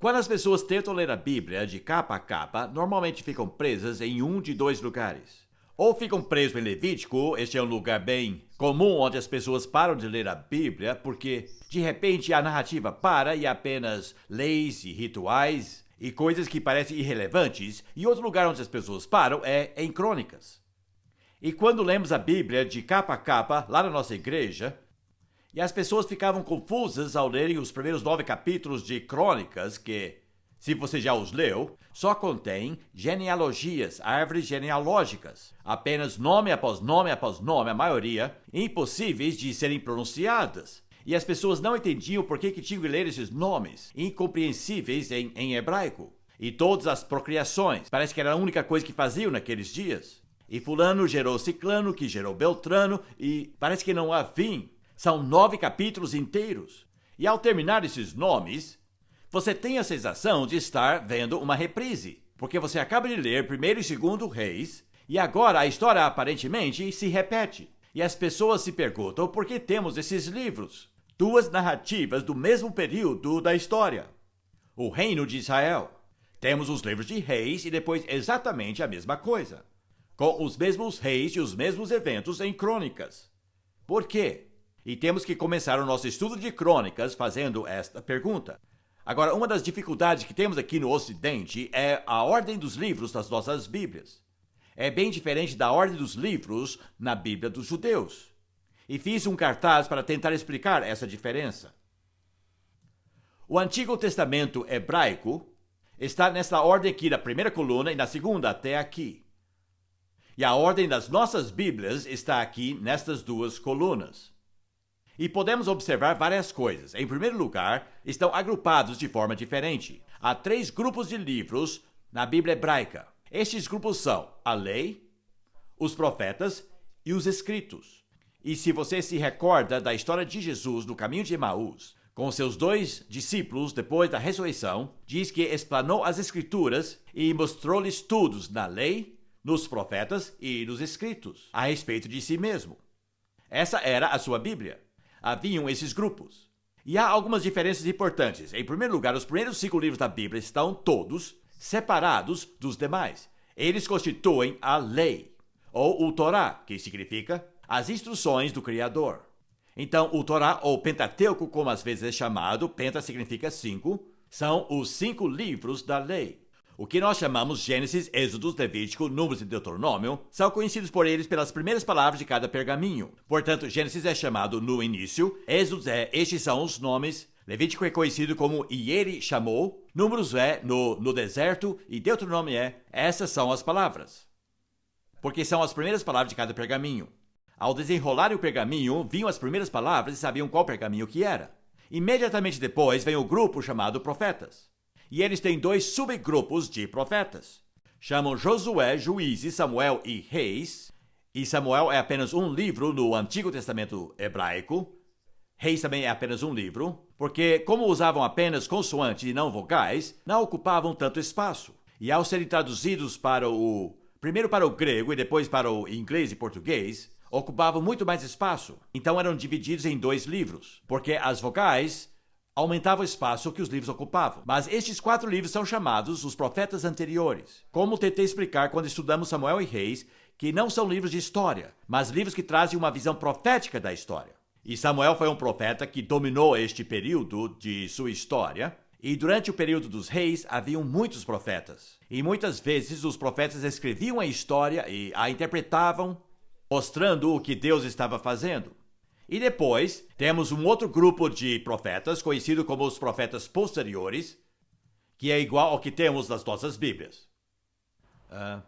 Quando as pessoas tentam ler a Bíblia de capa a capa, normalmente ficam presas em um de dois lugares. Ou ficam presas em Levítico, este é um lugar bem comum onde as pessoas param de ler a Bíblia, porque de repente a narrativa para e apenas leis e rituais e coisas que parecem irrelevantes, e outro lugar onde as pessoas param é em Crônicas. E quando lemos a Bíblia de capa a capa, lá na nossa igreja, e as pessoas ficavam confusas ao lerem os primeiros 9 capítulos de Crônicas, que, se você já os leu, só contém genealogias, árvores genealógicas, apenas nome após nome após nome, a maioria, impossíveis de serem pronunciadas. E as pessoas não entendiam por que tinham que ler esses nomes, incompreensíveis em hebraico. E todas as procriações, parece que era a única coisa que faziam naqueles dias. E fulano gerou ciclano, que gerou beltrano, e parece que não há fim. São 9 capítulos inteiros. E ao terminar esses nomes, você tem a sensação de estar vendo uma reprise, porque você acaba de ler 1º e 2º Reis, e agora a história aparentemente se repete. E as pessoas se perguntam por que temos esses livros, 2 narrativas do mesmo período da história. O reino de Israel. Temos os livros de Reis e depois exatamente a mesma coisa, com os mesmos reis e os mesmos eventos em Crônicas. Por quê? E temos que começar o nosso estudo de Crônicas fazendo esta pergunta. Agora, uma das dificuldades que temos aqui no Ocidente é a ordem dos livros das nossas Bíblias. É bem diferente da ordem dos livros na Bíblia dos judeus. E fiz um cartaz para tentar explicar essa diferença. O Antigo Testamento hebraico está nessa ordem aqui da primeira coluna e na segunda até aqui. E a ordem das nossas Bíblias está aqui nestas 2 colunas. E podemos observar várias coisas. Em primeiro lugar, estão agrupados de forma diferente. Há 3 grupos de livros na Bíblia hebraica. Estes grupos são a lei, os profetas e os escritos. E se você se recorda da história de Jesus no caminho de Emaús, com seus 2 discípulos depois da ressurreição, diz que explanou as escrituras e mostrou-lhes estudos na lei, nos profetas e nos escritos, a respeito de si mesmo. Essa era a sua Bíblia. Haviam esses grupos. E há algumas diferenças importantes. Em primeiro lugar, os primeiros 5 livros da Bíblia estão todos separados dos demais. Eles constituem a lei, ou o Torá, que significa as instruções do Criador. Então, o Torá, ou Pentateuco, como às vezes é chamado, penta significa 5, são os 5 livros da lei. O que nós chamamos Gênesis, Êxodo, Levítico, Números e Deuteronômio são conhecidos por eles pelas primeiras palavras de cada pergaminho. Portanto, Gênesis é chamado no início, Êxodo estes são os nomes, Levítico é conhecido como e ele chamou, Números é no deserto e Deuteronômio essas são as palavras. Porque são as primeiras palavras de cada pergaminho. Ao desenrolarem o pergaminho, viam as primeiras palavras e sabiam qual pergaminho que era. Imediatamente depois vem o grupo chamado Profetas. E eles têm 2 subgrupos de profetas. Chamam Josué, Juízes, Samuel e Reis. E Samuel é apenas um livro no Antigo Testamento hebraico. Reis também é apenas um livro, porque como usavam apenas consoantes e não vogais, não ocupavam tanto espaço. E ao serem traduzidos primeiro para o grego e depois para o inglês e português, ocupavam muito mais espaço. Então eram divididos em 2 livros, porque as vogais aumentava o espaço que os livros ocupavam. Mas estes 4 livros são chamados os profetas anteriores. Como tentei explicar quando estudamos Samuel e Reis, que não são livros de história, mas livros que trazem uma visão profética da história. E Samuel foi um profeta que dominou este período de sua história. E durante o período dos reis, haviam muitos profetas. E muitas vezes os profetas escreviam a história e a interpretavam, mostrando o que Deus estava fazendo. E depois, temos um outro grupo de profetas, conhecido como os profetas posteriores, que é igual ao que temos nas nossas Bíblias.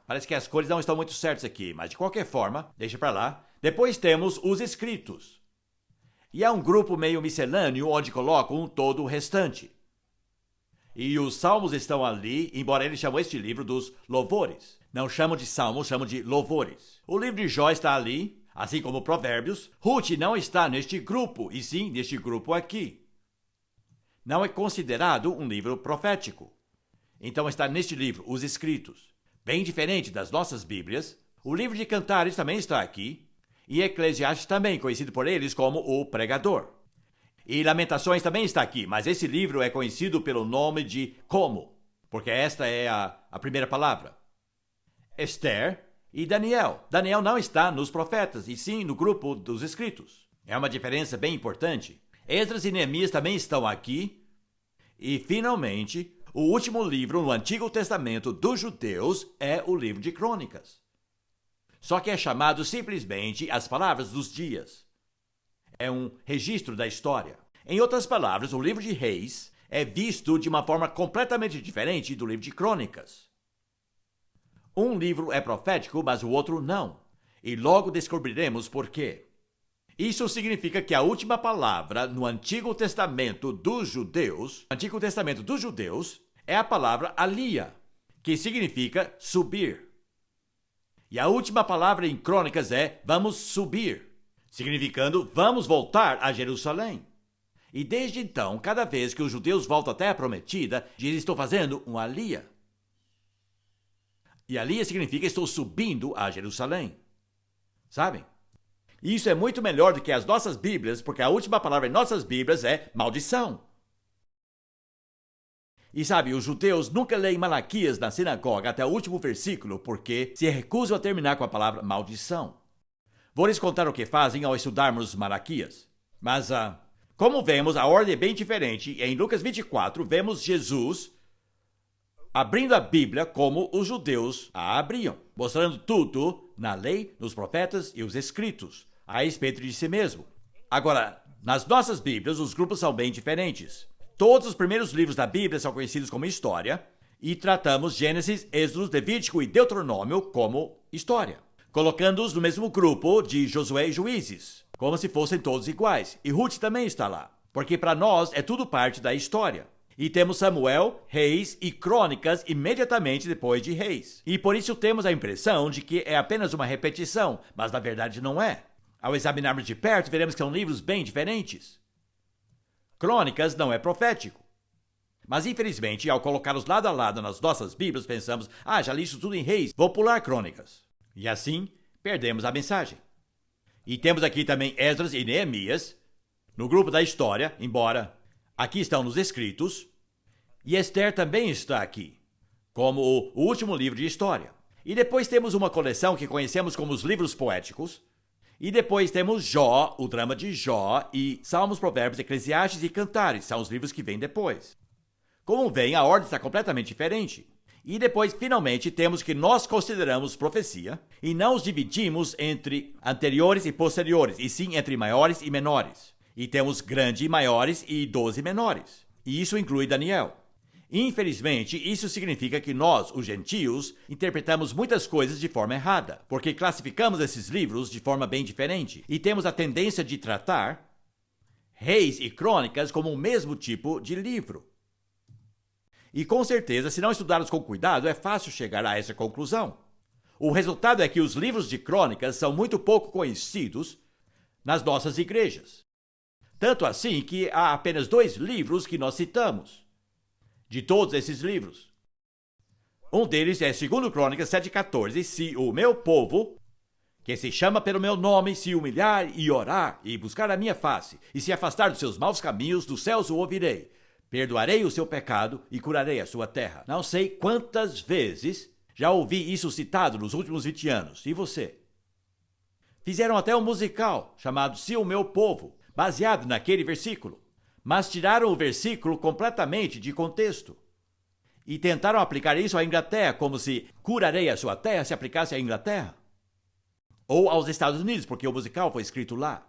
Parece que as cores não estão muito certas aqui, mas de qualquer forma, deixa para lá. Depois temos os escritos. E há um grupo meio miscelâneo onde colocam todo o restante. E os salmos estão ali, embora eles chamam este livro dos louvores. Não chamam de salmos, chamam de louvores. O livro de Jó está ali, assim como Provérbios. Ruth não está neste grupo, e sim neste grupo aqui. Não é considerado um livro profético. Então está neste livro, os escritos. Bem diferente das nossas Bíblias, o livro de Cantares também está aqui, e Eclesiastes também, conhecido por eles como o pregador. E Lamentações também está aqui, mas esse livro é conhecido pelo nome de Como, porque esta é a primeira palavra. Esther e Daniel. Daniel não está nos profetas, e sim no grupo dos escritos. É uma diferença bem importante. Esdras e Neemias também estão aqui. E, finalmente, o último livro no Antigo Testamento dos judeus é o livro de Crônicas. Só que é chamado simplesmente as palavras dos dias. É um registro da história. Em outras palavras, o livro de Reis é visto de uma forma completamente diferente do livro de Crônicas. Um livro é profético, mas o outro não. E logo descobriremos por quê. Isso significa que a última palavra no Antigo Testamento dos judeus, é a palavra alia, que significa subir. E a última palavra em Crônicas é vamos subir, significando vamos voltar a Jerusalém. E desde então, cada vez que os judeus voltam à Terra Prometida, dizem estou fazendo um alia. E alia significa estou subindo a Jerusalém. Sabem? Isso é muito melhor do que as nossas Bíblias, porque a última palavra em nossas Bíblias é maldição. E sabe, os judeus nunca leem Malaquias na sinagoga até o último versículo, porque se recusam a terminar com a palavra maldição. Vou lhes contar o que fazem ao estudarmos Malaquias. Mas, como vemos, a ordem é bem diferente. Em Lucas 24, vemos Jesus abrindo a Bíblia como os judeus a abriam, mostrando tudo na lei, nos profetas e os escritos, a respeito de si mesmo. Agora, nas nossas Bíblias, os grupos são bem diferentes. Todos os primeiros livros da Bíblia são conhecidos como história, e tratamos Gênesis, Êxodo, Levítico e Deuteronômio como história, colocando-os no mesmo grupo de Josué e Juízes, como se fossem todos iguais. E Ruth também está lá, porque para nós é tudo parte da história. E temos Samuel, Reis e Crônicas imediatamente depois de Reis. E por isso temos a impressão de que é apenas uma repetição, mas na verdade não é. Ao examinarmos de perto, veremos que são livros bem diferentes. Crônicas não é profético. Mas infelizmente, ao colocá-los lado a lado nas nossas Bíblias, pensamos, já li isso tudo em Reis, vou pular Crônicas. E assim, perdemos a mensagem. E temos aqui também Esdras e Neemias, no grupo da história, embora aqui estão nos escritos, e Esther também está aqui, como o último livro de história. E depois temos uma coleção que conhecemos como os livros poéticos, e depois temos Jó, o drama de Jó, e Salmos, Provérbios, Eclesiastes e Cantares, são os livros que vêm depois. Como vem, a ordem está completamente diferente. E depois, finalmente, temos o que nós consideramos profecia, e não os dividimos entre anteriores e posteriores, e sim entre maiores e menores. E temos grande maiores e 12 menores. E isso inclui Daniel. Infelizmente, isso significa que nós, os gentios, interpretamos muitas coisas de forma errada, porque classificamos esses livros de forma bem diferente e temos a tendência de tratar Reis e Crônicas como o mesmo tipo de livro. E com certeza, se não estudarmos com cuidado, é fácil chegar a essa conclusão. O resultado é que os livros de Crônicas são muito pouco conhecidos nas nossas igrejas. Tanto assim que há apenas 2 livros que nós citamos, de todos esses livros. Um deles é 2 Crônicas 7,14, se o meu povo, que se chama pelo meu nome, se humilhar e orar e buscar a minha face, e se afastar dos seus maus caminhos, dos céus o ouvirei. Perdoarei o seu pecado e curarei a sua terra. Não sei quantas vezes já ouvi isso citado nos últimos 20 anos. E você? Fizeram até um musical chamado Se o Meu Povo, baseado naquele versículo, mas tiraram o versículo completamente de contexto e tentaram aplicar isso à Inglaterra, como se curarei a sua terra se aplicasse à Inglaterra ou aos Estados Unidos, porque o musical foi escrito lá.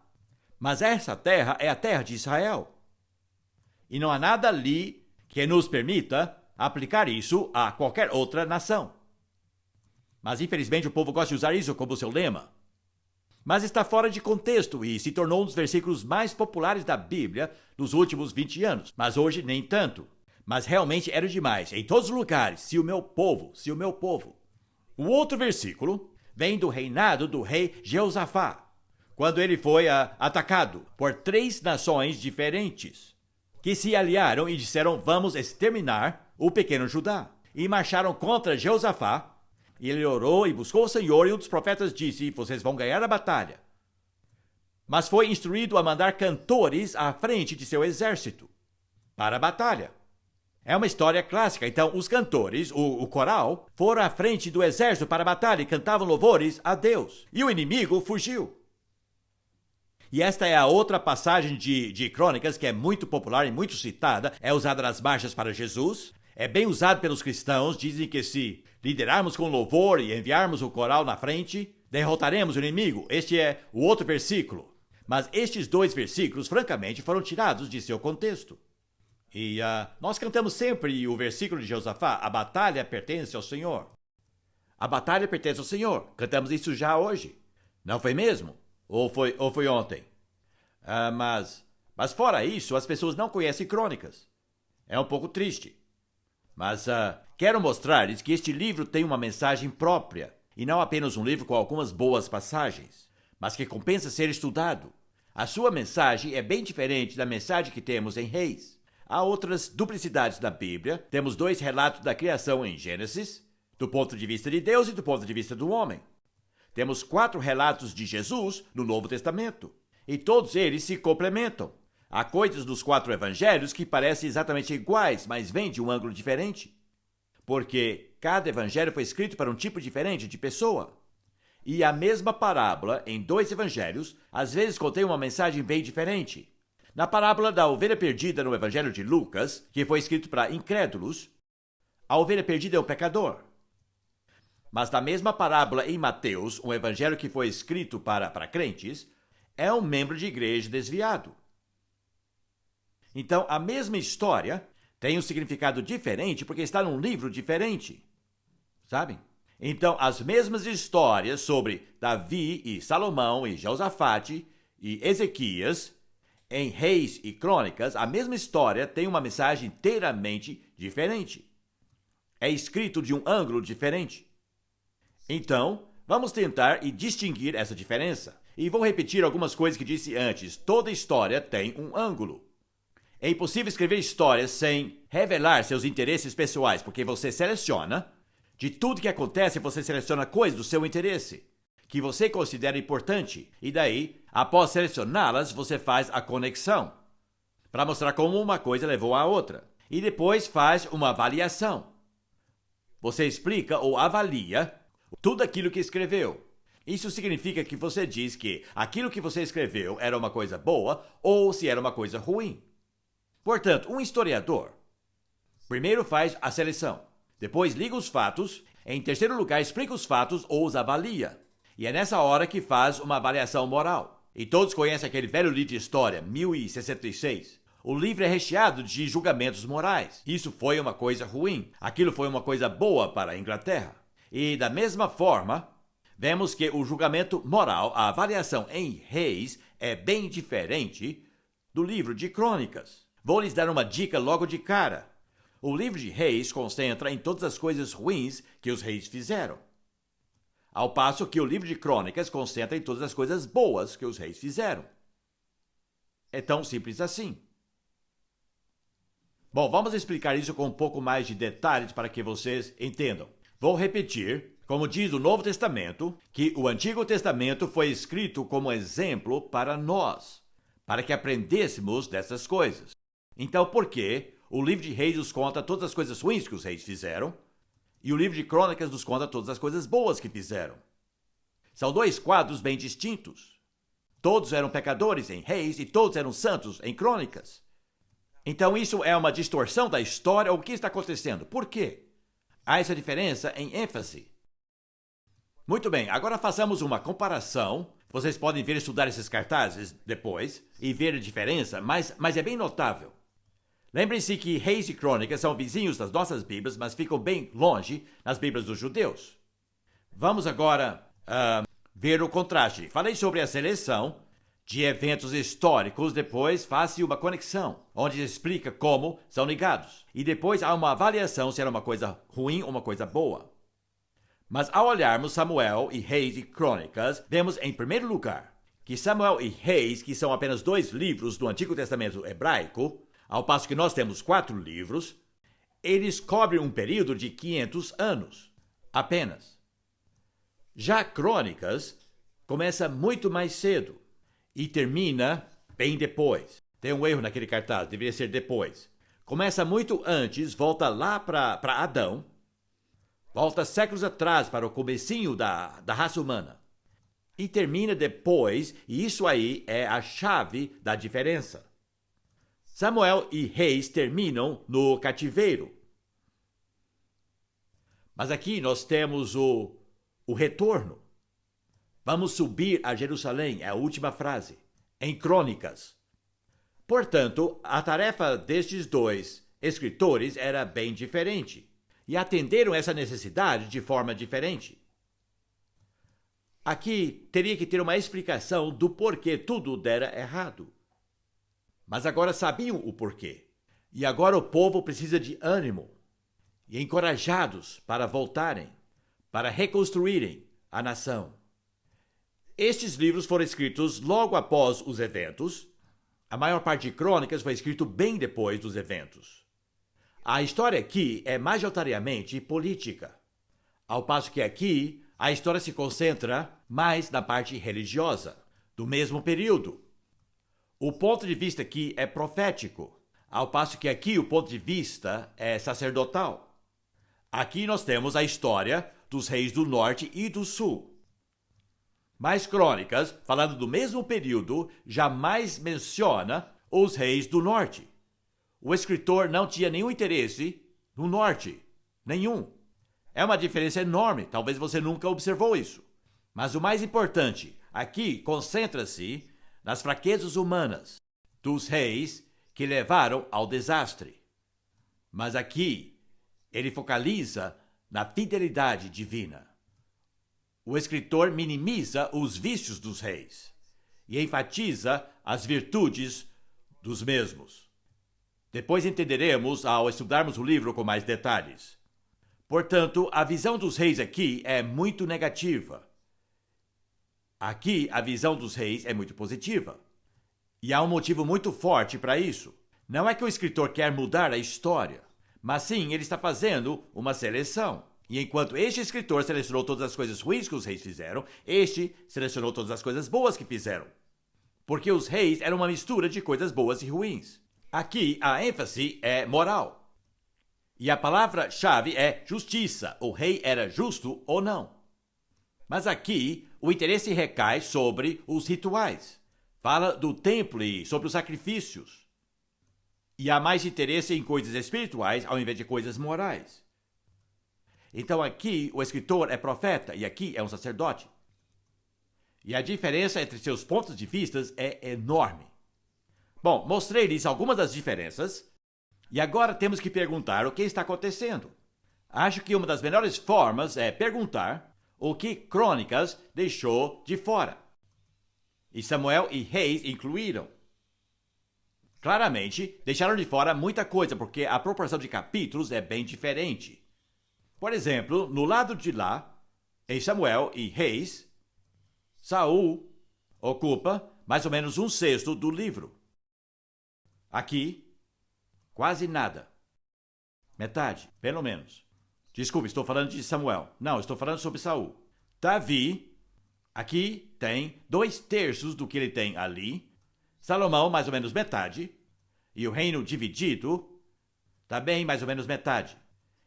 Mas essa terra é a terra de Israel e não há nada ali que nos permita aplicar isso a qualquer outra nação. Mas infelizmente o povo gosta de usar isso como seu lema. Mas está fora de contexto e se tornou um dos versículos mais populares da Bíblia nos últimos 20 anos. Mas hoje nem tanto. Mas realmente era demais. Em todos os lugares, se o meu povo, se o meu povo. O outro versículo vem do reinado do rei Jeosafá, quando ele foi atacado por 3 nações diferentes, que se aliaram e disseram, vamos exterminar o pequeno Judá. E marcharam contra Jeosafá. E ele orou e buscou o Senhor, e um dos profetas disse, vocês vão ganhar a batalha. mas foi instruído a mandar cantores à frente de seu exército para a batalha. É uma história clássica. Então, os cantores, o coral, foram à frente do exército para a batalha e cantavam louvores a Deus. E o inimigo fugiu. E esta é a outra passagem de Crônicas que é muito popular e muito citada. É usada nas marchas para Jesus. É bem usado pelos cristãos. Dizem que se liderarmos com louvor e enviarmos o coral na frente, derrotaremos o inimigo. Este é o outro versículo. Mas estes dois versículos, francamente, foram tirados de seu contexto. E nós cantamos sempre o versículo de Josafá: a batalha pertence ao Senhor. A batalha pertence ao Senhor. Cantamos isso já hoje. Não foi mesmo? Ou foi ontem? Mas fora isso, as pessoas não conhecem Crônicas. É um pouco triste. Mas quero mostrar-lhes que este livro tem uma mensagem própria, e não apenas um livro com algumas boas passagens, mas que compensa ser estudado. A sua mensagem é bem diferente da mensagem que temos em Reis. Há outras duplicidades na Bíblia. Temos 2 relatos da criação em Gênesis, do ponto de vista de Deus e do ponto de vista do homem. Temos 4 relatos de Jesus no Novo Testamento, e todos eles se complementam. Há coisas dos 4 evangelhos que parecem exatamente iguais, mas vêm de um ângulo diferente. Porque cada evangelho foi escrito para um tipo diferente de pessoa. E a mesma parábola, em 2 evangelhos, às vezes contém uma mensagem bem diferente. Na parábola da ovelha perdida no evangelho de Lucas, que foi escrito para incrédulos, a ovelha perdida é um pecador. Mas na mesma parábola em Mateus, um evangelho que foi escrito para crentes, é um membro de igreja desviado. Então, a mesma história tem um significado diferente porque está num livro diferente. Sabem? Então, as mesmas histórias sobre Davi e Salomão e Josafate e Ezequias, em Reis e Crônicas, a mesma história tem uma mensagem inteiramente diferente. É escrito de um ângulo diferente. Então, vamos tentar e distinguir essa diferença. E vou repetir algumas coisas que disse antes. Toda história tem um ângulo. É impossível escrever histórias sem revelar seus interesses pessoais, porque você seleciona. De tudo que acontece, você seleciona coisas do seu interesse, que você considera importante. E daí, após selecioná-las, você faz a conexão, para mostrar como uma coisa levou à outra. E depois faz uma avaliação. Você explica ou avalia tudo aquilo que escreveu. Isso significa que você diz que aquilo que você escreveu era uma coisa boa ou se era uma coisa ruim. Portanto, um historiador primeiro faz a seleção, depois liga os fatos, em terceiro lugar explica os fatos ou os avalia. E é nessa hora que faz uma avaliação moral. E todos conhecem aquele velho livro de história, 1066. O livro é recheado de julgamentos morais. Isso foi uma coisa ruim, aquilo foi uma coisa boa para a Inglaterra. E da mesma forma, vemos que o julgamento moral, a avaliação em Reis, é bem diferente do livro de Crônicas. Vou lhes dar uma dica logo de cara. O livro de Reis concentra em todas as coisas ruins que os reis fizeram, ao passo que o livro de Crônicas concentra em todas as coisas boas que os reis fizeram. É tão simples assim. Bom, vamos explicar isso com um pouco mais de detalhes para que vocês entendam. Vou repetir, como diz o Novo Testamento, que o Antigo Testamento foi escrito como exemplo para nós, para que aprendêssemos dessas coisas. Então, por que o livro de Reis nos conta todas as coisas ruins que os reis fizeram e o livro de Crônicas nos conta todas as coisas boas que fizeram? São 2 quadros bem distintos. Todos eram pecadores em Reis e todos eram santos em Crônicas. Então, isso é uma distorção da história. O que está acontecendo? Por quê? Há essa diferença em ênfase. Muito bem, agora façamos uma comparação. Vocês podem ver e estudar esses cartazes depois e ver a diferença, mas é bem notável. Lembrem-se que Reis e Crônicas são vizinhos das nossas Bíblias, mas ficam bem longe nas Bíblias dos judeus. Vamos agora ver o contraste. Falei sobre a seleção de eventos históricos, depois faça uma conexão, onde explica como são ligados. E depois há uma avaliação se era uma coisa ruim ou uma coisa boa. Mas ao olharmos Samuel e Reis e Crônicas, vemos em primeiro lugar que Samuel e Reis, que são apenas 2 livros do Antigo Testamento hebraico, ao passo que nós temos 4 livros, eles cobrem um período de 500 anos, apenas. Já Crônicas começa muito mais cedo, e termina bem depois. Tem um erro naquele cartaz, deveria ser depois. Começa muito antes, volta lá para Adão, volta séculos atrás para o comecinho da raça humana. E termina depois, e isso aí é a chave da diferença. Samuel e Reis terminam no cativeiro. Mas aqui nós temos o retorno. Vamos subir a Jerusalém, é a última frase, em Crônicas. Portanto, a tarefa destes dois escritores era bem diferente, e atenderam essa necessidade de forma diferente. Aqui teria que ter uma explicação do porquê tudo dera errado. Mas agora sabiam o porquê. E agora o povo precisa de ânimo e encorajados para voltarem, para reconstruírem a nação. Estes livros foram escritos logo após os eventos. A maior parte de Crônicas foi escrito bem depois dos eventos. A história aqui é majoritariamente política, ao passo que aqui a história se concentra mais na parte religiosa, do mesmo período. O ponto de vista aqui é profético, ao passo que aqui o ponto de vista é sacerdotal. Aqui nós temos a história dos reis do norte e do sul. Mas Crônicas, falando do mesmo período, jamais menciona os reis do norte. O escritor não tinha nenhum interesse no norte, nenhum. É uma diferença enorme, talvez você nunca observou isso. Mas o mais importante, aqui concentra-se nas fraquezas humanas dos reis que levaram ao desastre. Mas aqui ele focaliza na fidelidade divina. O escritor minimiza os vícios dos reis e enfatiza as virtudes dos mesmos. Depois entenderemos ao estudarmos o livro com mais detalhes. Portanto, a visão dos reis aqui é muito negativa. Aqui, a visão dos reis é muito positiva. E há um motivo muito forte para isso. Não é que o escritor quer mudar a história, mas sim ele está fazendo uma seleção. E enquanto este escritor selecionou todas as coisas ruins que os reis fizeram, este selecionou todas as coisas boas que fizeram. Porque os reis eram uma mistura de coisas boas e ruins. Aqui, a ênfase é moral. E a palavra-chave é justiça. O rei era justo ou não. Mas aqui, o interesse recai sobre os rituais. Fala do templo e sobre os sacrifícios. E há mais interesse em coisas espirituais ao invés de coisas morais. Então aqui, o escritor é profeta e aqui é um sacerdote. E a diferença entre seus pontos de vista é enorme. Bom, mostrei-lhes algumas das diferenças. E agora temos que perguntar o que está acontecendo. Acho que uma das melhores formas é perguntar o que Crônicas deixou de fora. E Samuel e Reis incluíram. Claramente, deixaram de fora muita coisa, porque a proporção de capítulos é bem diferente. Por exemplo, no lado de lá, em Samuel e Reis, Saul ocupa mais ou menos 1/6 do livro. Aqui, quase nada. Metade, pelo menos. Desculpe, estou falando de Samuel. Não, estou falando sobre Saul. Davi, aqui tem 2/3 do que ele tem ali. Salomão, mais ou menos metade. E o reino dividido, também mais ou menos metade.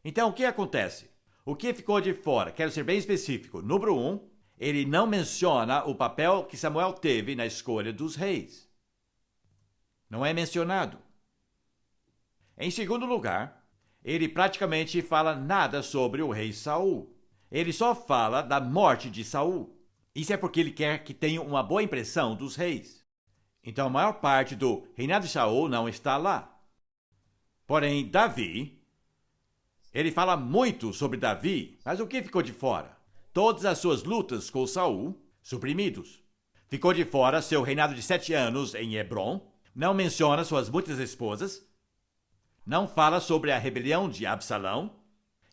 Então, o que acontece? O que ficou de fora? Quero ser bem específico. Número 1, ele não menciona o papel que Samuel teve na escolha dos reis. Não é mencionado. Em segundo lugar, ele praticamente fala nada sobre o rei Saul. Ele só fala da morte de Saul. Isso é porque ele quer que tenham uma boa impressão dos reis. Então a maior parte do reinado de Saul não está lá. Porém, Davi, ele fala muito sobre Davi, mas o que ficou de fora? Todas as suas lutas com Saul, suprimidos. Ficou de fora seu reinado de 7 anos em Hebron, não menciona suas muitas esposas, não fala sobre a rebelião de Absalão,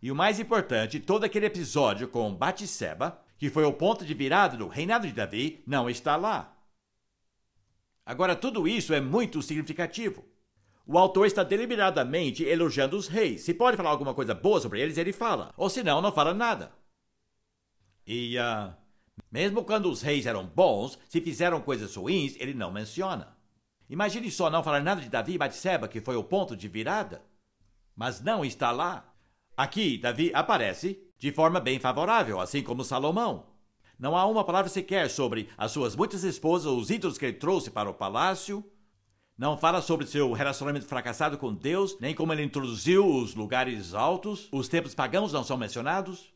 e o mais importante, todo aquele episódio com Batseba, que foi o ponto de virada do reinado de Davi, não está lá. Agora, tudo isso é muito significativo. O autor está deliberadamente elogiando os reis. Se pode falar alguma coisa boa sobre eles, ele fala. Ou senão, não fala nada. E Mesmo quando os reis eram bons, se fizeram coisas ruins, ele não menciona. Imagine só não falar nada de Davi e Batseba, que foi o ponto de virada. Mas não está lá. Aqui, Davi aparece de forma bem favorável, assim como Salomão. Não há uma palavra sequer sobre as suas muitas esposas ou os ídolos que ele trouxe para o palácio. Não fala sobre seu relacionamento fracassado com Deus, nem como ele introduziu os lugares altos. Os templos pagãos não são mencionados.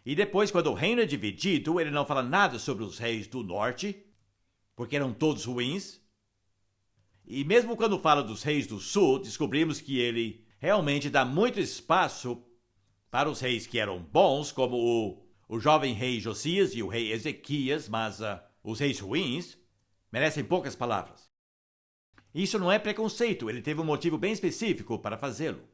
E depois, quando o reino é dividido, ele não fala nada sobre os reis do norte, porque eram todos ruins. E mesmo quando fala dos reis do sul, descobrimos que ele realmente dá muito espaço para os reis que eram bons, como o jovem rei Josias e o rei Ezequias, mas os reis ruins merecem poucas palavras. Isso não é preconceito, ele teve um motivo bem específico para fazê-lo.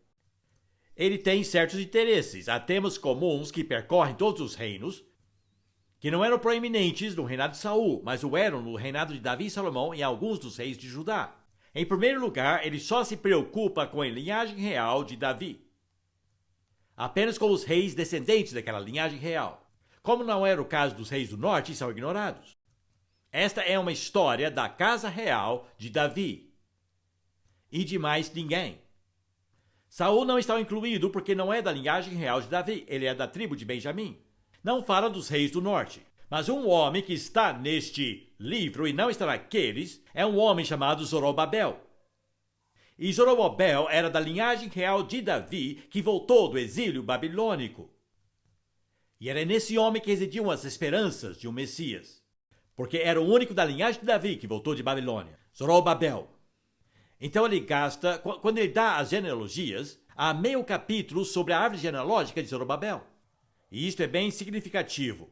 Ele tem certos interesses, há temas comuns que percorrem todos os reinos, que não eram proeminentes no reinado de Saul, mas o eram no reinado de Davi e Salomão e alguns dos reis de Judá. Em primeiro lugar, ele só se preocupa com a linhagem real de Davi. Apenas com os reis descendentes daquela linhagem real. Como não era o caso dos reis do norte, são ignorados. Esta é uma história da casa real de Davi. E de mais ninguém. Saul não está incluído porque não é da linhagem real de Davi, ele é da tribo de Benjamim. Não fala dos reis do norte. Mas um homem que está neste livro e não está naqueles é um homem chamado Zorobabel. E Zorobabel era da linhagem real de Davi que voltou do exílio babilônico. E era nesse homem que residiam as esperanças de um Messias. Porque era o único da linhagem de Davi que voltou de Babilônia. Zorobabel. Então ele gasta, quando ele dá as genealogias, há meio capítulo sobre a árvore genealógica de Zorobabel. E isto é bem significativo.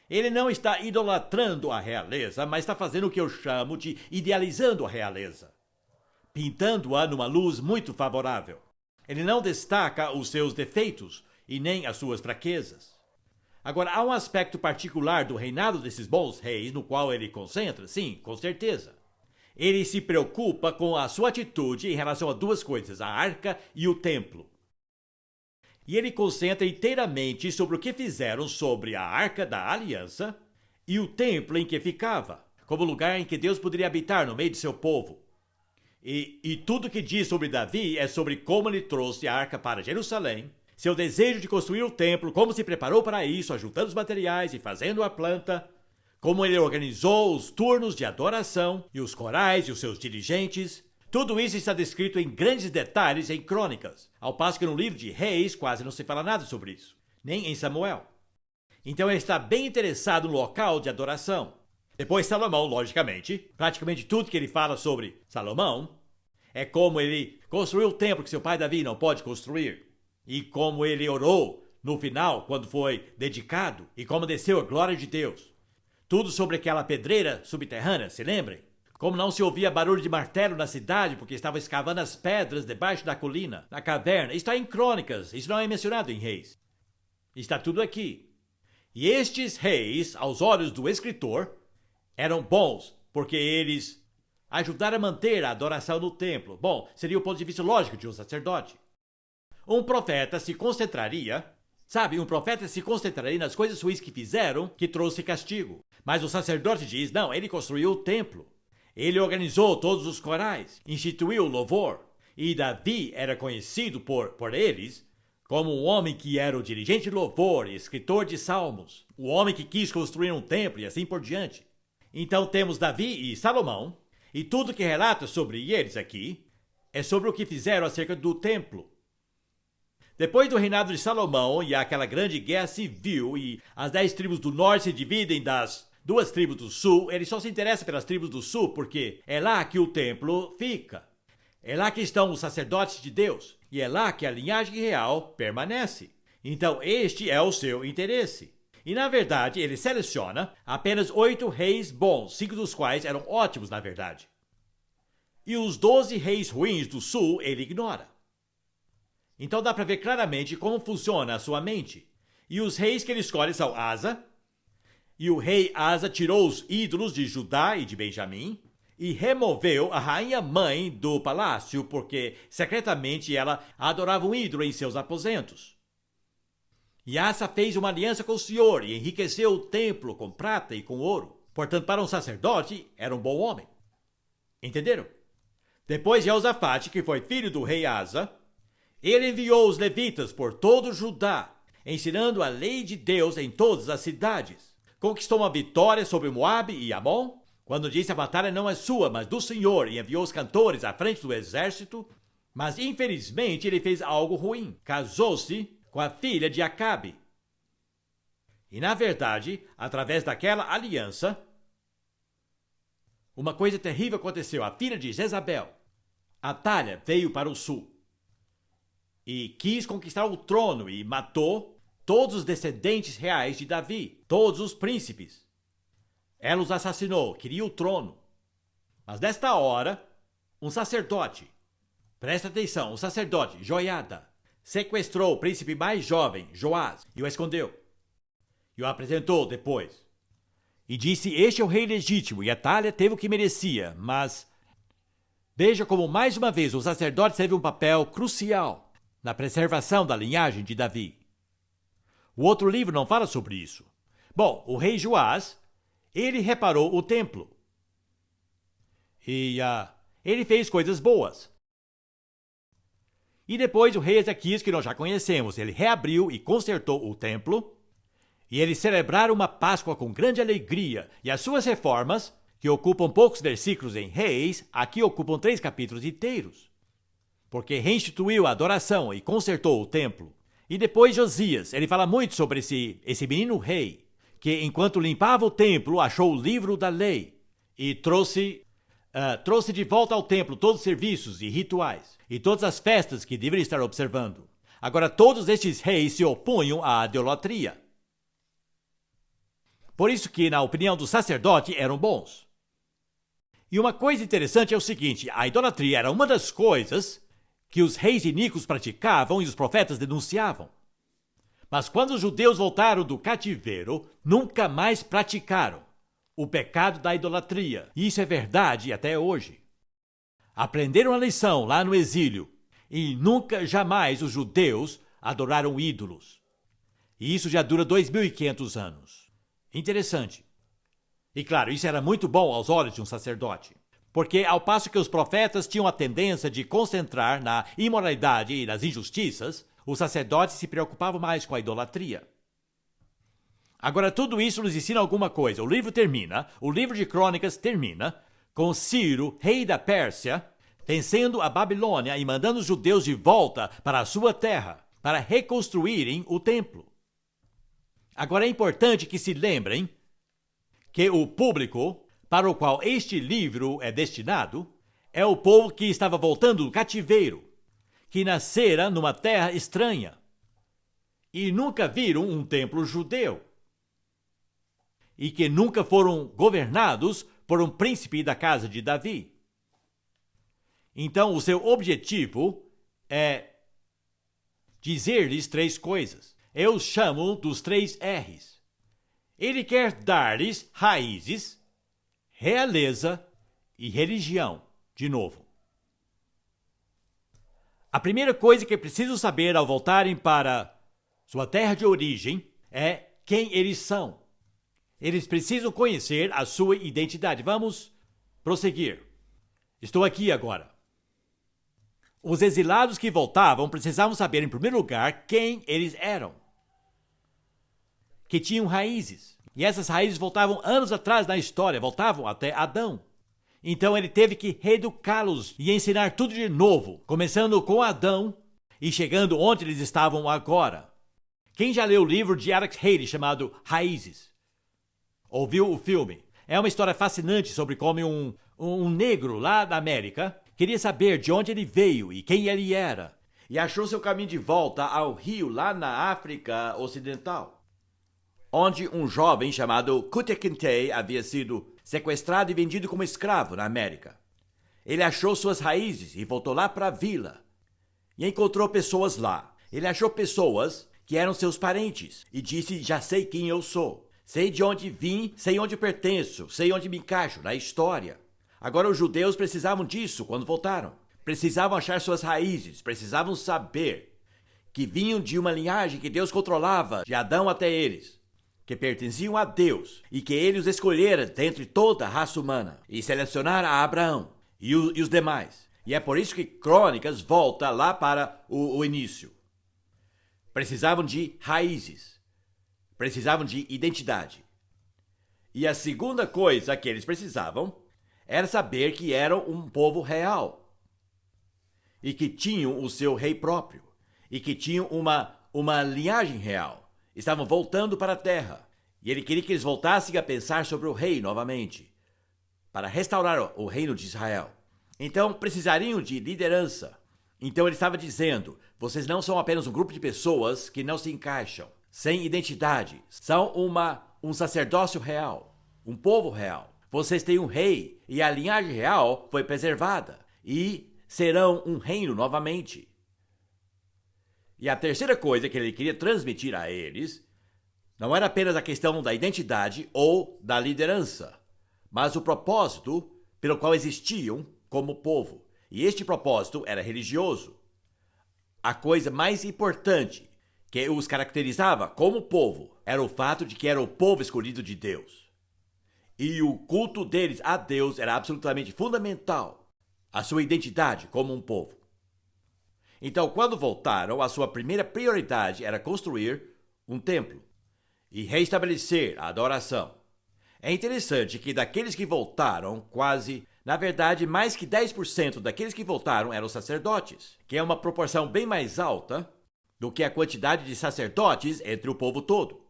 Ele não está idolatrando a realeza, mas está fazendo o que eu chamo de idealizando a realeza. Pintando-a numa luz muito favorável. Ele não destaca os seus defeitos e nem as suas fraquezas. Agora, há um aspecto particular do reinado desses bons reis no qual ele concentra, sim, com certeza. Ele se preocupa com a sua atitude em relação a duas coisas, a arca e o templo. E ele concentra inteiramente sobre o que fizeram sobre a arca da aliança e o templo em que ficava, como lugar em que Deus poderia habitar no meio de seu povo. E tudo que diz sobre Davi é sobre como ele trouxe a arca para Jerusalém, seu desejo de construir o templo, como se preparou para isso, ajuntando os materiais e fazendo a planta, como ele organizou os turnos de adoração e os corais e os seus dirigentes. Tudo isso está descrito em grandes detalhes em Crônicas, ao passo que no livro de Reis quase não se fala nada sobre isso, nem em Samuel. Então ele está bem interessado no local de adoração. Depois Salomão, logicamente, praticamente tudo que ele fala sobre Salomão é como ele construiu o templo que seu pai Davi não pode construir, e como ele orou no final, quando foi dedicado, e como desceu a glória de Deus. Tudo sobre aquela pedreira subterrânea, se lembrem? Como não se ouvia barulho de martelo na cidade porque estava escavando as pedras debaixo da colina, na caverna. Está em Crônicas, isso não é mencionado em Reis. Está tudo aqui. E estes reis, aos olhos do escritor, eram bons porque eles ajudaram a manter a adoração no templo. Bom, seria o ponto de vista lógico de um sacerdote. Um profeta se concentraria nas coisas ruins que fizeram, que trouxe castigo. Mas o sacerdote diz, não, ele construiu o templo. Ele organizou todos os corais, instituiu o louvor. E Davi era conhecido por eles como um homem que era o dirigente de louvor e escritor de salmos. O homem que quis construir um templo e assim por diante. Então temos Davi e Salomão, e tudo que relata sobre eles aqui é sobre o que fizeram acerca do templo. Depois do reinado de Salomão e aquela grande guerra civil e as 10 tribos do norte se dividem das 2 tribos do sul, ele só se interessa pelas tribos do sul porque é lá que o templo fica. É lá que estão os sacerdotes de Deus e é lá que a linhagem real permanece. Então este é o seu interesse. E na verdade ele seleciona apenas 8 reis bons, 5 dos quais eram ótimos na verdade. E os 12 reis ruins do sul ele ignora. Então dá para ver claramente como funciona a sua mente. E os reis que ele escolhe são Asa. E o rei Asa tirou os ídolos de Judá e de Benjamim e removeu a rainha mãe do palácio porque secretamente ela adorava um ídolo em seus aposentos. E Asa fez uma aliança com o Senhor e enriqueceu o templo com prata e com ouro. Portanto, para um sacerdote, era um bom homem. Entenderam? Depois Jeosafate, que foi filho do rei Asa, ele enviou os levitas por todo Judá, ensinando a lei de Deus em todas as cidades. Conquistou uma vitória sobre Moabe e Amon, quando disse a batalha não é sua, mas do Senhor, e enviou os cantores à frente do exército. Mas infelizmente ele fez algo ruim. Casou-se com a filha de Acabe. E na verdade, através daquela aliança, uma coisa terrível aconteceu. A filha de Jezabel, Atalha, veio para o sul e quis conquistar o trono e matou todos os descendentes reais de Davi, todos os príncipes. Ela os assassinou, queria o trono. Mas nesta hora, um sacerdote, presta atenção, um sacerdote, Joiada, sequestrou o príncipe mais jovem, Joás, e o escondeu. E o apresentou depois. E disse, este é o rei legítimo, e Atalha teve o que merecia, mas veja como mais uma vez o sacerdote teve um papel crucial na preservação da linhagem de Davi. O outro livro não fala sobre isso. Bom, o rei Joás, ele reparou o templo. E ele fez coisas boas. E depois o rei Ezequias, que nós já conhecemos, ele reabriu e consertou o templo. E eles celebraram uma Páscoa com grande alegria. E as suas reformas, que ocupam poucos versículos em Reis, aqui ocupam 3 capítulos inteiros. Porque reinstituiu a adoração e consertou o templo. E depois Josias, ele fala muito sobre esse menino rei, que enquanto limpava o templo, achou o livro da lei e trouxe de volta ao templo todos os serviços e rituais e todas as festas que deveriam estar observando. Agora, todos estes reis se opunham à idolatria. Por isso que, na opinião do sacerdote, eram bons. E uma coisa interessante é o seguinte, a idolatria era uma das coisas que os reis iníquos praticavam e os profetas denunciavam. Mas quando os judeus voltaram do cativeiro, nunca mais praticaram o pecado da idolatria. E isso é verdade até hoje. Aprenderam a lição lá no exílio e nunca jamais os judeus adoraram ídolos. E isso já dura 2.500 anos. Interessante. E claro, isso era muito bom aos olhos de um sacerdote. Porque ao passo que os profetas tinham a tendência de concentrar na imoralidade e nas injustiças, os sacerdotes se preocupavam mais com a idolatria. Agora, tudo isso nos ensina alguma coisa. O livro de Crônicas termina com Ciro, rei da Pérsia, vencendo a Babilônia e mandando os judeus de volta para a sua terra, para reconstruírem o templo. Agora é importante que se lembrem que o público para o qual este livro é destinado é o povo que estava voltando do cativeiro, que nascera numa terra estranha e nunca viram um templo judeu e que nunca foram governados por um príncipe da casa de Davi. Então, o seu objetivo é dizer-lhes 3 coisas. Eu chamo dos 3 R's. Ele quer dar-lhes raízes, realeza e religião, de novo. A primeira coisa que precisam saber ao voltarem para sua terra de origem é quem eles são. Eles precisam conhecer a sua identidade. Vamos prosseguir. Estou aqui agora. Os exilados que voltavam precisavam saber, em primeiro lugar, quem eles eram. Que tinham raízes. E essas raízes voltavam anos atrás na história, voltavam até Adão. Então ele teve que reeducá-los e ensinar tudo de novo, começando com Adão e chegando onde eles estavam agora. Quem já leu o livro de Alex Haley chamado Raízes? Ouviu o filme? É uma história fascinante sobre como um negro lá da América queria saber de onde ele veio e quem ele era. E achou seu caminho de volta ao rio lá na África Ocidental, onde um jovem chamado Kunta Kinte havia sido sequestrado e vendido como escravo na América. Ele achou suas raízes e voltou lá para a vila. E encontrou pessoas lá. Ele achou pessoas que eram seus parentes e disse, já sei quem eu sou. Sei de onde vim, sei onde pertenço, sei onde me encaixo na história. Agora os judeus precisavam disso quando voltaram. Precisavam achar suas raízes, precisavam saber que vinham de uma linhagem que Deus controlava, de Adão até eles, que pertenciam a Deus e que ele os escolhera dentre toda a raça humana e selecionara a Abraão e os demais. E é por isso que Crônicas volta lá para o início. Precisavam de raízes, precisavam de identidade. E a segunda coisa que eles precisavam era saber que eram um povo real e que tinham o seu rei próprio e que tinham uma linhagem real. Estavam voltando para a terra e ele queria que eles voltassem a pensar sobre o rei novamente, para restaurar o reino de Israel. Então precisariam de liderança. Então ele estava dizendo: vocês não são apenas um grupo de pessoas que não se encaixam, sem identidade, são um sacerdócio real, um povo real. Vocês têm um rei e a linhagem real foi preservada e serão um reino novamente. E a terceira coisa que ele queria transmitir a eles não era apenas a questão da identidade ou da liderança, mas o propósito pelo qual existiam como povo. E este propósito era religioso. A coisa mais importante que os caracterizava como povo era o fato de que era o povo escolhido de Deus. E o culto deles a Deus era absolutamente fundamental à sua identidade como um povo. Então, quando voltaram, a sua primeira prioridade era construir um templo e restabelecer a adoração. É interessante que daqueles que voltaram, na verdade, mais que 10% daqueles que voltaram eram sacerdotes, que é uma proporção bem mais alta do que a quantidade de sacerdotes entre o povo todo.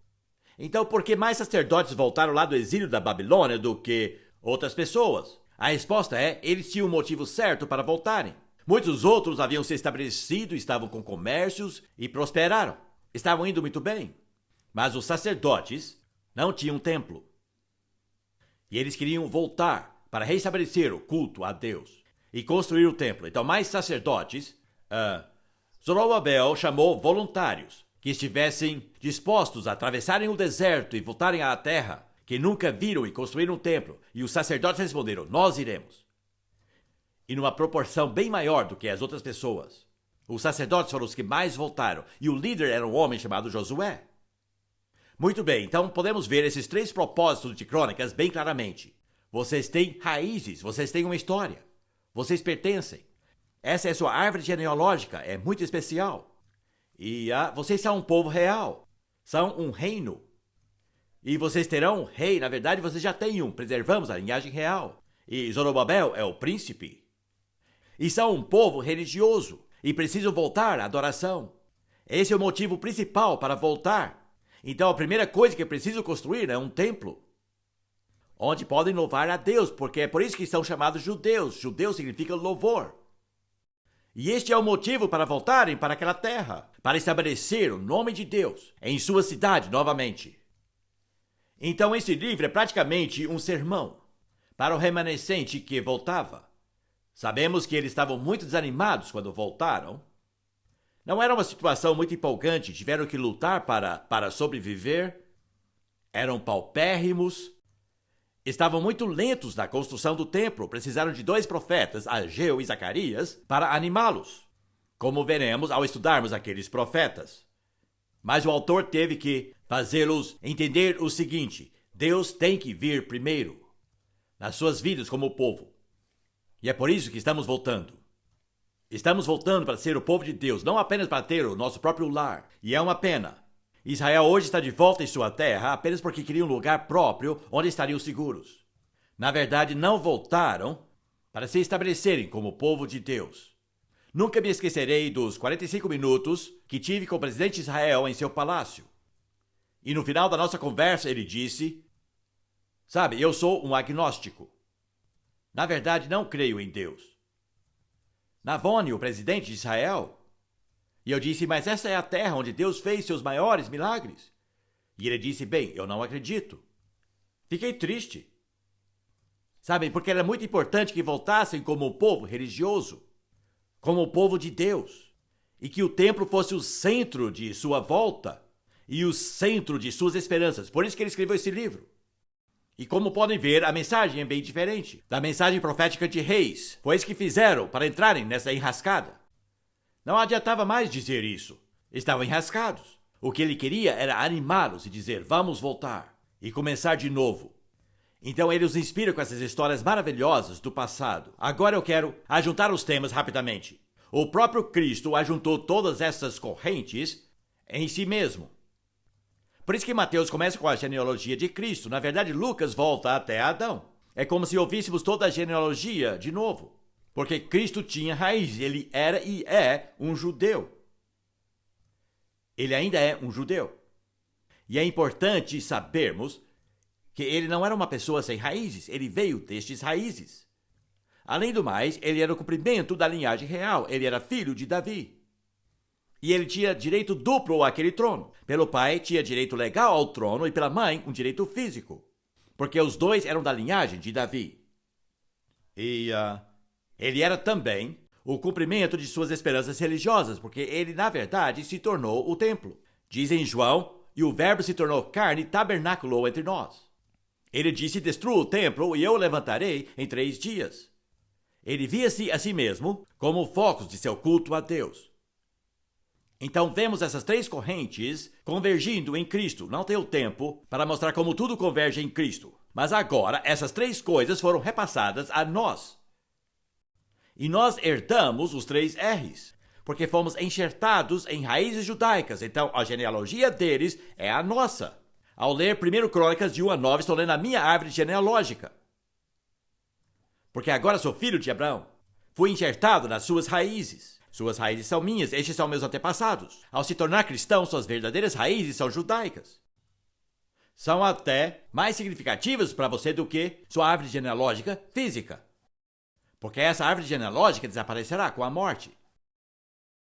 Então, por que mais sacerdotes voltaram lá do exílio da Babilônia do que outras pessoas? A resposta é: eles tinham um motivo certo para voltarem. Muitos outros haviam se estabelecido, estavam com comércios e prosperaram. Estavam indo muito bem. Mas os sacerdotes não tinham templo. E eles queriam voltar para restabelecer o culto a Deus e construir o templo. Então, mais sacerdotes. Zorobabel chamou voluntários que estivessem dispostos a atravessarem o deserto e voltarem à terra, que nunca viram e construíram um templo. E os sacerdotes responderam: nós iremos. E numa proporção bem maior do que as outras pessoas. Os sacerdotes foram os que mais voltaram, e o líder era um homem chamado Josué. Muito bem, então podemos ver esses 3 propósitos de Crônicas bem claramente. Vocês têm raízes, vocês têm uma história. Vocês pertencem. Essa é sua árvore genealógica, é muito especial. E vocês são um povo real, são um reino. E vocês terão um rei, na verdade vocês já têm um, preservamos a linhagem real. E Zorobabel é o príncipe. E são um povo religioso e precisam voltar à adoração. Esse é o motivo principal para voltar. Então a primeira coisa que é preciso construir é um templo, onde podem louvar a Deus, porque é por isso que são chamados judeus. Judeu significa louvor. E este é o motivo para voltarem para aquela terra, para estabelecer o nome de Deus em sua cidade novamente. Então esse livro é praticamente um sermão para o remanescente que voltava. Sabemos que eles estavam muito desanimados quando voltaram. Não era uma situação muito empolgante, tiveram que lutar para sobreviver. Eram paupérrimos. Estavam muito lentos na construção do templo. Precisaram de 2 profetas, Ageu e Zacarias, para animá-los, como veremos ao estudarmos aqueles profetas. Mas o autor teve que fazê-los entender o seguinte: Deus tem que vir primeiro nas suas vidas como povo. E é por isso que estamos voltando. Estamos voltando para ser o povo de Deus, não apenas para ter o nosso próprio lar. E é uma pena. Israel hoje está de volta em sua terra apenas porque queria um lugar próprio onde estariam seguros. Na verdade, não voltaram para se estabelecerem como povo de Deus. Nunca me esquecerei dos 45 minutos que tive com o presidente de Israel em seu palácio. E no final da nossa conversa ele disse: sabe, eu sou um agnóstico. Na verdade, não creio em Deus. Navone, o presidente de Israel. E eu disse: mas essa é a terra onde Deus fez seus maiores milagres. E ele disse: bem, eu não acredito. Fiquei triste. Sabem, porque era muito importante que voltassem como um povo religioso, como o povo de Deus, e que o templo fosse o centro de sua volta e o centro de suas esperanças. Por isso que ele escreveu esse livro. E como podem ver, a mensagem é bem diferente da mensagem profética de Reis. Foi isso que fizeram para entrarem nessa enrascada. Não adiantava mais dizer isso. estavam enrascados. O que ele queria era animá-los e dizer, vamos voltar e começar de novo. Então ele os inspira com essas histórias maravilhosas do passado. Agora eu quero ajuntar os temas rapidamente. O próprio Cristo ajuntou todas essas correntes em si mesmo. Por isso que Mateus começa com a genealogia de Cristo. Na verdade, Lucas volta até Adão. É como se ouvíssemos toda a genealogia de novo. Porque Cristo tinha raiz, ele era e é um judeu. Ele ainda é um judeu. E é importante sabermos que ele não era uma pessoa sem raízes, ele veio destes raízes. Além do mais, ele era o cumprimento da linhagem real, ele era filho de Davi. E ele tinha direito duplo àquele trono. Pelo pai, tinha direito legal ao trono e pela mãe, um direito físico. Porque os dois eram da linhagem de Davi. E ele era também o cumprimento de suas esperanças religiosas, porque ele, na verdade, se tornou o templo. Diz em João, e o verbo se tornou carne e tabernaculou entre nós. Ele disse, destrua o templo e eu o levantarei em 3 dias. Ele via-se a si mesmo como o foco de seu culto a Deus. Então vemos essas 3 correntes convergindo em Cristo. Não tenho tempo para mostrar como tudo converge em Cristo. Mas agora essas 3 coisas foram repassadas a nós. E nós herdamos os 3 R's, porque fomos enxertados em raízes judaicas. Então a genealogia deles é a nossa. Ao ler 1 Crônicas de 1 a 9, estou lendo a minha árvore genealógica. Porque agora sou filho de Abraão. Fui enxertado nas suas raízes. Suas raízes são minhas, estes são meus antepassados. Ao se tornar cristão, suas verdadeiras raízes são judaicas. São até mais significativas para você do que sua árvore genealógica física. Porque essa árvore genealógica desaparecerá com a morte.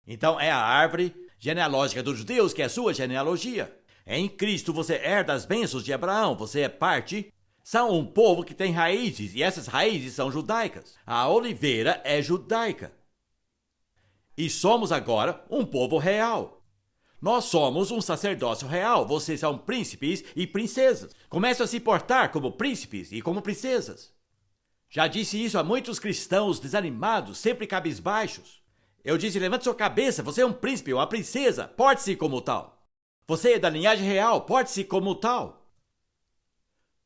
Então é a árvore genealógica dos judeus que é a sua genealogia. Em Cristo você herda as bênçãos de Abraão, você é parte. São um povo que tem raízes, e essas raízes são judaicas. A oliveira é judaica. E somos agora um povo real. Nós somos um sacerdócio real. Vocês são príncipes e princesas. Comecem a se portar como príncipes e como princesas. Já disse isso a muitos cristãos desanimados, sempre cabisbaixos. Eu disse, levante sua cabeça, você é um príncipe ou uma princesa, porte-se como tal. Você é da linhagem real, porte-se como tal.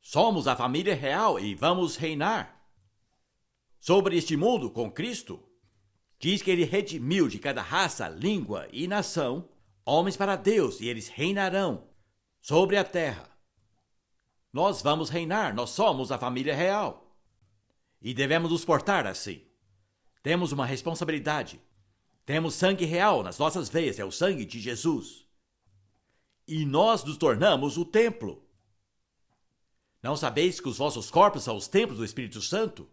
Somos a família real e vamos reinar sobre este mundo com Cristo. Diz que ele redimiu de cada raça, língua e nação homens para Deus, e eles reinarão sobre a terra. Nós vamos reinar, nós somos a família real. E devemos nos portar assim. Temos uma responsabilidade. Temos sangue real nas nossas veias, é o sangue de Jesus. E nós nos tornamos o templo. Não sabeis que os vossos corpos são os templos do Espírito Santo?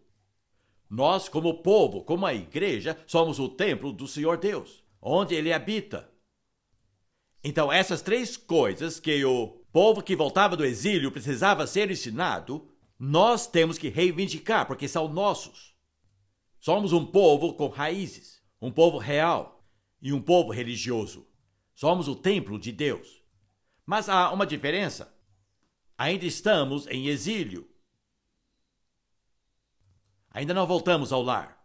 Nós, como povo, como a igreja, somos o templo do Senhor Deus, onde ele habita. Então, essas 3 coisas que o povo que voltava do exílio precisava ser ensinado, nós temos que reivindicar, porque são nossos. Somos um povo com raízes, um povo real e um povo religioso. Somos o templo de Deus. Mas há uma diferença. Ainda estamos em exílio. Ainda não voltamos ao lar.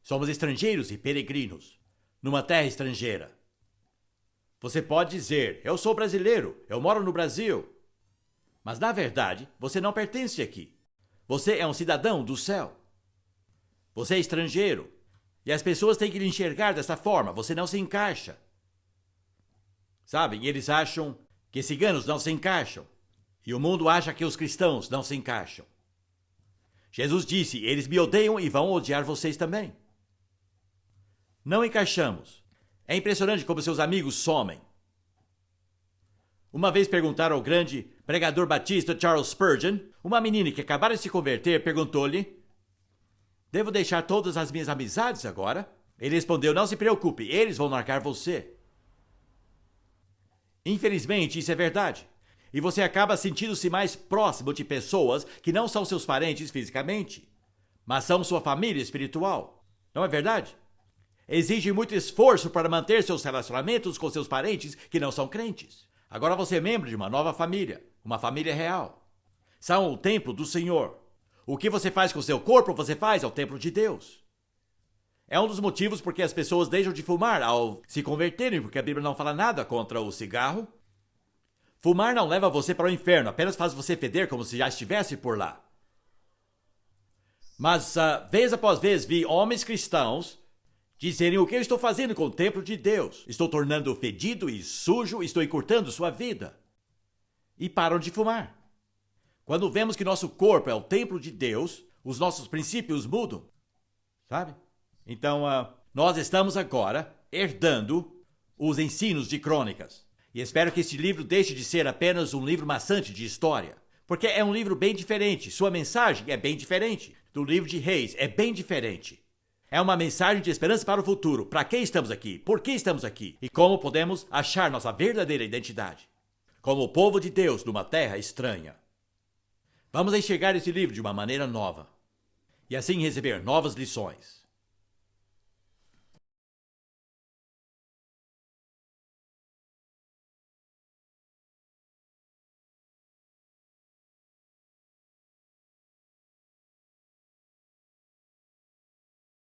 Somos estrangeiros e peregrinos, numa terra estrangeira. Você pode dizer, eu sou brasileiro, eu moro no Brasil. Mas na verdade, você não pertence aqui. Você é um cidadão do céu. Você é estrangeiro. E as pessoas têm que lhe enxergar dessa forma, você não se encaixa. Sabem, eles acham que ciganos não se encaixam. E o mundo acha que os cristãos não se encaixam. Jesus disse, eles me odeiam e vão odiar vocês também. Não encaixamos. É impressionante como seus amigos somem. Uma vez perguntaram ao grande pregador batista Charles Spurgeon, uma menina que acabara de se converter perguntou-lhe, devo deixar todas as minhas amizades agora? Ele respondeu, não se preocupe, eles vão marcar você. Infelizmente, isso é verdade. E você acaba sentindo-se mais próximo de pessoas que não são seus parentes fisicamente, mas são sua família espiritual. Não é verdade? Exige muito esforço para manter seus relacionamentos com seus parentes que não são crentes. Agora você é membro de uma nova família, uma família real. São o templo do Senhor. O que você faz com seu corpo, você faz ao templo de Deus. É um dos motivos porque as pessoas deixam de fumar ao se converterem, porque a Bíblia não fala nada contra o cigarro. Fumar não leva você para o inferno, apenas faz você feder como se já estivesse por lá. Mas, vez após vez, vi homens cristãos dizerem: o que eu estou fazendo com o templo de Deus? Estou tornando-o fedido e sujo, estou encurtando sua vida. E param de fumar. Quando vemos que nosso corpo é o templo de Deus, os nossos princípios mudam, sabe? Então, nós estamos agora herdando os ensinos de Crônicas. E espero que este livro deixe de ser apenas um livro maçante de história, porque é um livro bem diferente. Sua mensagem é bem diferente. Do livro de Reis é bem diferente. É uma mensagem de esperança para o futuro. Para que estamos aqui? Por que estamos aqui? E como podemos achar nossa verdadeira identidade? Como o povo de Deus numa terra estranha. Vamos enxergar esse livro de uma maneira nova. E assim receber novas lições.